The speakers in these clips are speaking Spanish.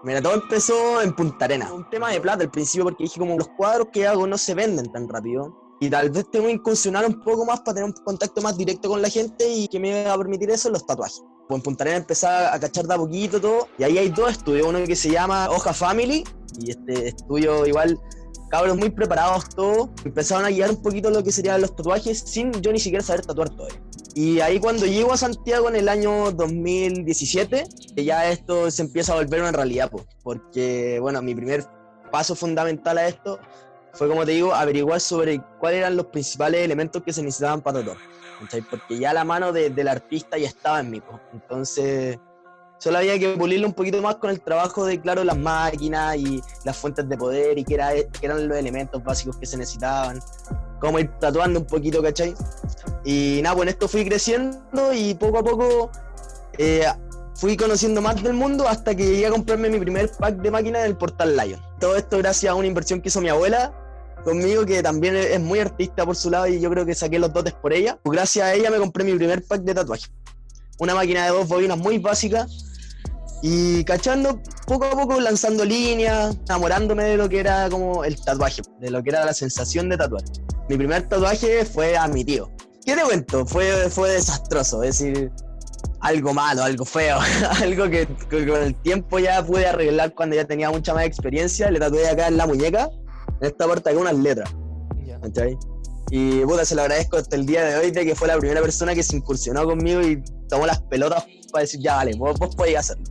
Mira, todo empezó en Punta Arenas. Un tema de plata al principio porque dije como los cuadros que hago no se venden tan rápido. Y tal vez tengo que incursionar un poco más para tener un contacto más directo con la gente y que me va a permitir eso los tatuajes. Pues en Punta Arenas empecé a cachar de a poquito todo. Y ahí hay dos estudios, uno que se llama Hoja Family y este estudio igual, cabros muy preparados todos. Empezaron a guiar un poquito lo que serían los tatuajes sin yo ni siquiera saber tatuar todavía. Y ahí cuando llego a Santiago en el año 2017, ya esto se empieza a volver una realidad, pues, porque bueno, mi primer paso fundamental a esto fue, como te digo, averiguar sobre cuáles eran los principales elementos que se necesitaban para tatuar, ¿cachai? Porque ya la mano del artista ya estaba en mí, pues. Entonces solo había que pulirlo un poquito más con el trabajo de, claro, las máquinas y las fuentes de poder y qué eran los elementos básicos que se necesitaban, cómo ir tatuando un poquito, ¿cachai? Y nada, pues en esto fui creciendo y poco a poco fui conociendo más del mundo hasta que llegué a comprarme mi primer pack de máquinas en el Portal Lion. Todo esto gracias a una inversión que hizo mi abuela conmigo, que también es muy artista por su lado y yo creo que saqué los dotes por ella. Pues gracias a ella me compré mi primer pack de tatuaje. Una máquina de 2 bobinas muy básica y cachando poco a poco, lanzando líneas, enamorándome de lo que era como el tatuaje, de lo que era la sensación de tatuar. Mi primer tatuaje fue a mi tío. ¿Qué te cuento? Fue desastroso, es decir, algo malo, algo feo, algo que con el tiempo ya pude arreglar cuando ya tenía mucha más experiencia. Le tatué acá en la muñeca, en esta parte acá, unas letras, ¿cachai? Y puta, se lo agradezco hasta el día de hoy de que fue la primera persona que se incursionó conmigo y tomó las pelotas para decir, ya vale, vos podés hacerlo.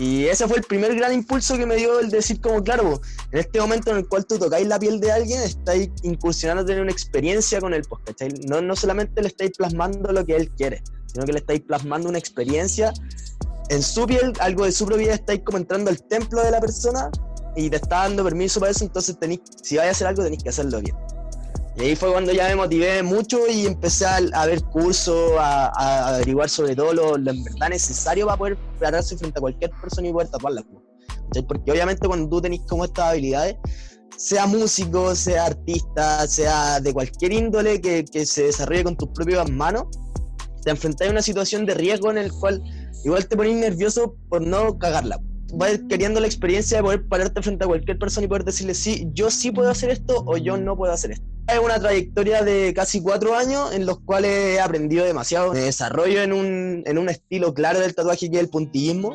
Y ese fue el primer gran impulso que me dio el decir como, claro, en este momento en el cual tú tocáis la piel de alguien, estáis incursionando a tener una experiencia con él, pues, ¿cachai? No solamente le estáis plasmando lo que él quiere, sino que le estáis plasmando una experiencia en su piel, algo de su propia vida, estáis como entrando al templo de la persona y te está dando permiso para eso, entonces si vais a hacer algo tenéis que hacerlo bien. Y ahí fue cuando ya me motivé mucho y empecé a ver cursos, a averiguar sobre todo lo en verdad necesario para poder pararse frente a cualquier persona y poder taparla. Porque obviamente cuando tú tenés como estas habilidades, sea músico, sea artista, sea de cualquier índole que se desarrolle con tus propias manos, te enfrentás a una situación de riesgo en el cual igual te ponés nervioso por no cagarla. Vas queriendo la experiencia de poder pararte frente a cualquier persona y poder decirle, sí, yo sí puedo hacer esto o yo no puedo hacer esto. Es una trayectoria de casi 4 años en los cuales he aprendido demasiado. Me desarrollo en un estilo claro del tatuaje que es el puntillismo.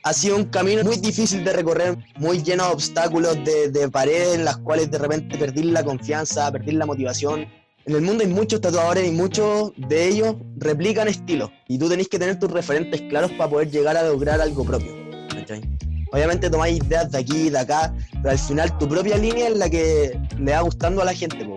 Ha sido un camino muy difícil de recorrer, muy lleno de obstáculos, de paredes en las cuales de repente perdí la confianza, perdí la motivación. En el mundo hay muchos tatuadores y muchos de ellos replican estilos. Y tú tenés que tener tus referentes claros para poder llegar a lograr algo propio, ¿cachai? Obviamente tomáis ideas de aquí y de acá, pero al final tu propia línea es la que le va gustando a la gente,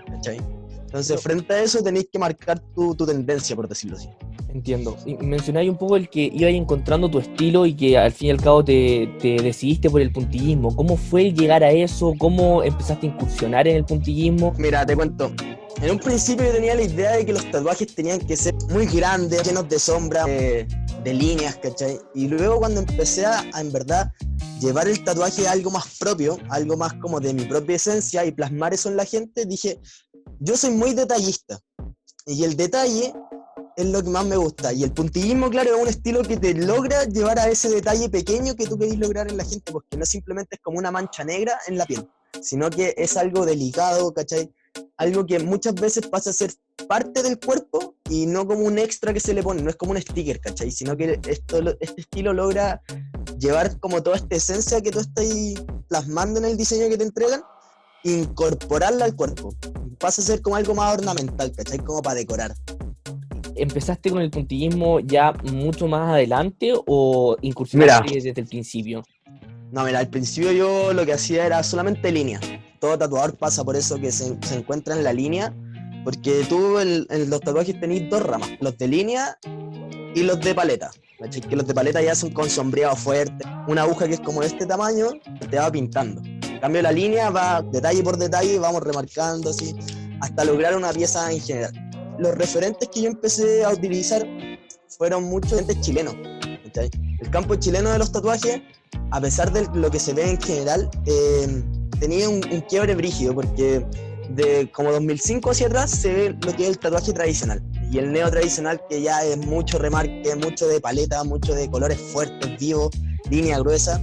¿cachai? Entonces frente a eso tenéis que marcar tu tendencia, por decirlo así. Entiendo. Y mencionáis un poco el que ibas encontrando tu estilo y que al fin y al cabo te decidiste por el puntillismo. ¿Cómo fue el llegar a eso? ¿Cómo empezaste a incursionar en el puntillismo? Mira, te cuento. En un principio yo tenía la idea de que los tatuajes tenían que ser muy grandes, llenos de sombras, de líneas, ¿cachai? Y luego cuando empecé a en verdad llevar el tatuaje a algo más propio, algo más como de mi propia esencia y plasmar eso en la gente, dije, yo soy muy detallista y el detalle es lo que más me gusta. Y el puntillismo, claro, es un estilo que te logra llevar a ese detalle pequeño que tú querés lograr en la gente, porque no simplemente es como una mancha negra en la piel, sino que es algo delicado, ¿cachai? Algo que muchas veces pasa a ser parte del cuerpo y no como un extra que se le pone, no es como un sticker, ¿cachai? Sino que este estilo logra llevar como toda esta esencia que tú estás plasmando en el diseño que te entregan, incorporarla al cuerpo. Pasa a ser como algo más ornamental, ¿cachai? Como para decorar. ¿Empezaste con el puntillismo ya mucho más adelante o incursionaste desde el principio? No, mira, al principio yo lo que hacía era solamente líneas. Todo tatuador pasa por eso que se encuentra en la línea, porque tú en los tatuajes tenés 2 ramas, los de línea y los de paleta. ¿Cachai? Que los de paleta ya son con sombreado fuerte, una aguja que es como de este tamaño te va pintando. En cambio la línea va detalle por detalle, vamos remarcando así, hasta lograr una pieza en general. Los referentes que yo empecé a utilizar fueron muchos referentes chilenos, ¿cachai? El campo chileno de los tatuajes, a pesar de lo que se ve en general, tenía un quiebre brígido, porque de como 2005 hacia atrás se ve lo que es el tatuaje tradicional y el neo tradicional, que ya es mucho remarque, mucho de paleta, mucho de colores fuertes, vivos, línea gruesa.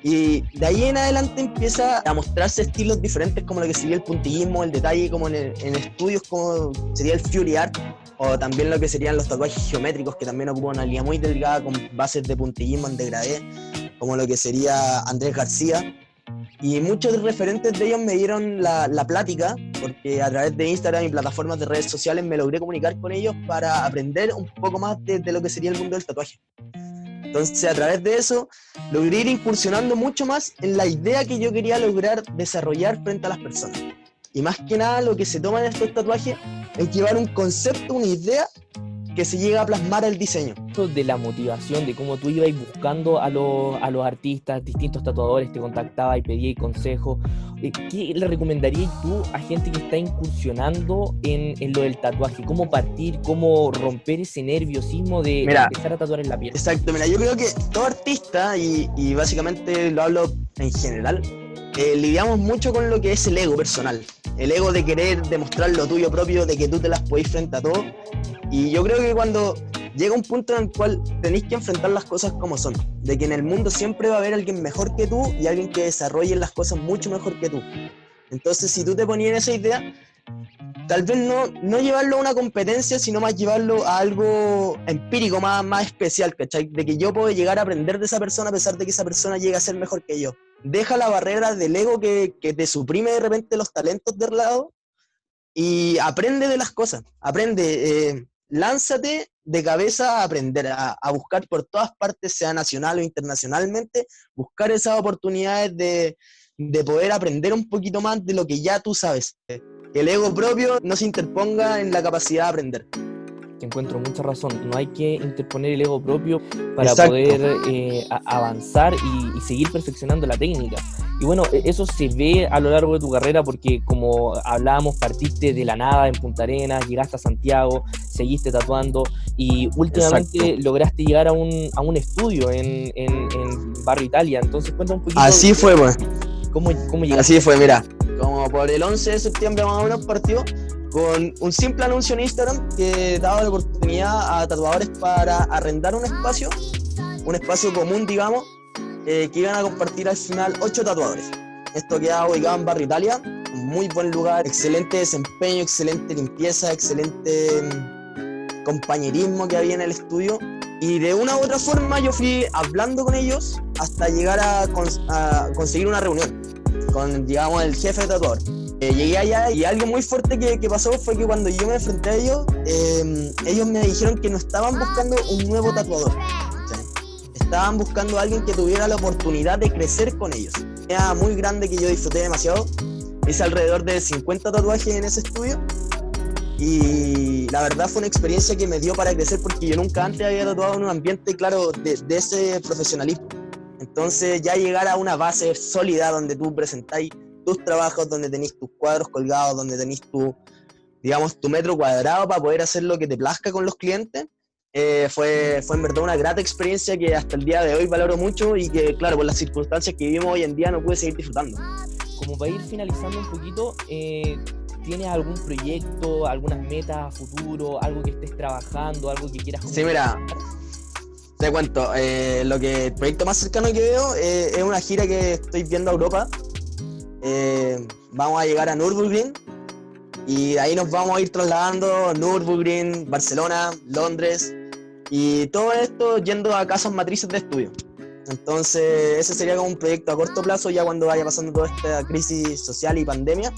Y de ahí en adelante empieza a mostrarse estilos diferentes como lo que sería el puntillismo, el detalle, como en estudios como sería el Fury Art, o también lo que serían los tatuajes geométricos, que también ocupan una línea muy delgada con bases de puntillismo en degradé, como lo que sería Andrés García. Y muchos referentes de ellos me dieron la plática, porque a través de Instagram y plataformas de redes sociales me logré comunicar con ellos para aprender un poco más de lo que sería el mundo del tatuaje. Entonces, a través de eso, logré ir incursionando mucho más en la idea que yo quería lograr desarrollar frente a las personas. Y más que nada, lo que se toma en estos tatuajes es llevar un concepto, una idea, que se llega a plasmar el diseño. De la motivación, de cómo tú ibas buscando a los artistas, distintos tatuadores, te contactabas y pedías consejos. ¿Qué le recomendarías tú a gente que está incursionando en lo del tatuaje? ¿Cómo partir, cómo romper ese nerviosismo de empezar a tatuar en la piel? Exacto, mira, yo creo que todo artista, y básicamente lo hablo en general, lidiamos mucho con lo que es el ego personal. El ego de querer demostrar lo tuyo propio, de que tú te las podés frente a todo. Y yo creo que cuando llega un punto en el cual tenéis que enfrentar las cosas como son, de que en el mundo siempre va a haber alguien mejor que tú y alguien que desarrolle las cosas mucho mejor que tú. Entonces, si tú te ponías en esa idea, tal vez no llevarlo a una competencia, sino más llevarlo a algo empírico, más especial, ¿cachai? De que yo puedo llegar a aprender de esa persona a pesar de que esa persona llegue a ser mejor que yo. Deja la barrera del ego que te suprime de repente los talentos de lado y aprende de las cosas. Aprende, lánzate de cabeza a aprender, a buscar por todas partes, sea nacional o internacionalmente, buscar esas oportunidades de poder aprender un poquito más de lo que ya tú sabes. Que el ego propio no se interponga en la capacidad de aprender. Que encuentro mucha razón, no hay que interponer el ego propio para Exacto. poder avanzar y seguir perfeccionando la técnica. Y bueno, eso se ve a lo largo de tu carrera porque, como hablábamos, partiste de la nada en Punta Arenas, llegaste a Santiago, seguiste tatuando y últimamente Exacto. lograste llegar a un estudio en Barrio Italia. Entonces cuéntame un poquito. Así fue, pues. ¿Cómo llegaste? Así fue, mira. Como por el 11 de septiembre más o menos partió con un simple anuncio en Instagram que daba la oportunidad a tatuadores para arrendar un espacio común, digamos, que iban a compartir al final 8 tatuadores. Esto queda ubicado en Barrio Italia, un muy buen lugar, excelente desempeño, excelente limpieza, excelente compañerismo que había en el estudio. Y de una u otra forma yo fui hablando con ellos hasta llegar a conseguir una reunión con, digamos, el jefe de tatuador. Llegué allá y algo muy fuerte que pasó fue que cuando yo me enfrenté a ellos, ellos me dijeron que no estaban buscando un nuevo tatuador, ¿sí? Estaban buscando a alguien que tuviera la oportunidad de crecer con ellos. Era muy grande, que yo disfruté demasiado. Hice alrededor de 50 tatuajes en ese estudio y la verdad fue una experiencia que me dio para crecer porque yo nunca antes había tatuado en un ambiente, claro, de ese profesionalismo. Entonces ya llegar a una base sólida donde tú presentáis tus trabajos, donde tenéis tus cuadros colgados, donde tenéis tu metro cuadrado para poder hacer lo que te plazca con los clientes, fue en verdad una grata experiencia que hasta el día de hoy valoro mucho y que, claro, por las circunstancias que vivimos hoy en día no pude seguir disfrutando. Como para ir finalizando un poquito, ¿tienes algún proyecto, algunas metas a futuro, algo que estés trabajando, algo que quieras Sí, mira, te cuento, el proyecto más cercano que veo es una gira que estoy viendo a Europa. Vamos a llegar a Nürburgring y ahí nos vamos a ir trasladando Nürburgring, Barcelona, Londres y todo esto yendo a casas matrices de estudio. Entonces ese sería como un proyecto a corto plazo, ya cuando vaya pasando toda esta crisis social y pandemia,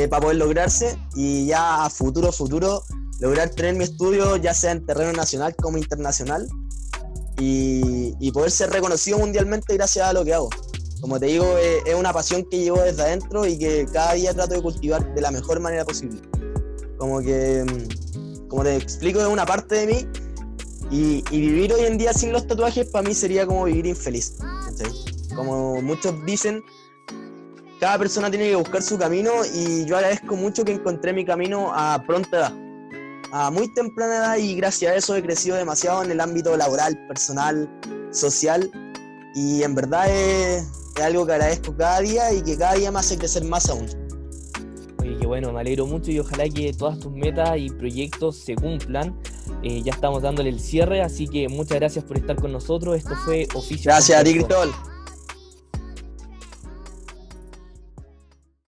para poder lograrse, y ya a futuro lograr tener mi estudio ya sea en terreno nacional como internacional y poder ser reconocido mundialmente gracias a lo que hago. Como te digo, es una pasión que llevo desde adentro y que cada día trato de cultivar de la mejor manera posible. Como te explico, es una parte de mí y vivir hoy en día sin los tatuajes para mí sería como vivir infeliz, ¿sí? Como muchos dicen, cada persona tiene que buscar su camino y yo agradezco mucho que encontré mi camino a pronta edad, a muy temprana edad, y gracias a eso he crecido demasiado en el ámbito laboral, personal, social, y en verdad es algo que agradezco cada día y que cada día me hace crecer más aún. Oye, qué bueno, me alegro mucho y ojalá que todas tus metas y proyectos se cumplan. ya estamos dándole el cierre, así que muchas gracias por estar con nosotros. Esto fue Oficio Gracias a ti, Complejo. Cristóbal.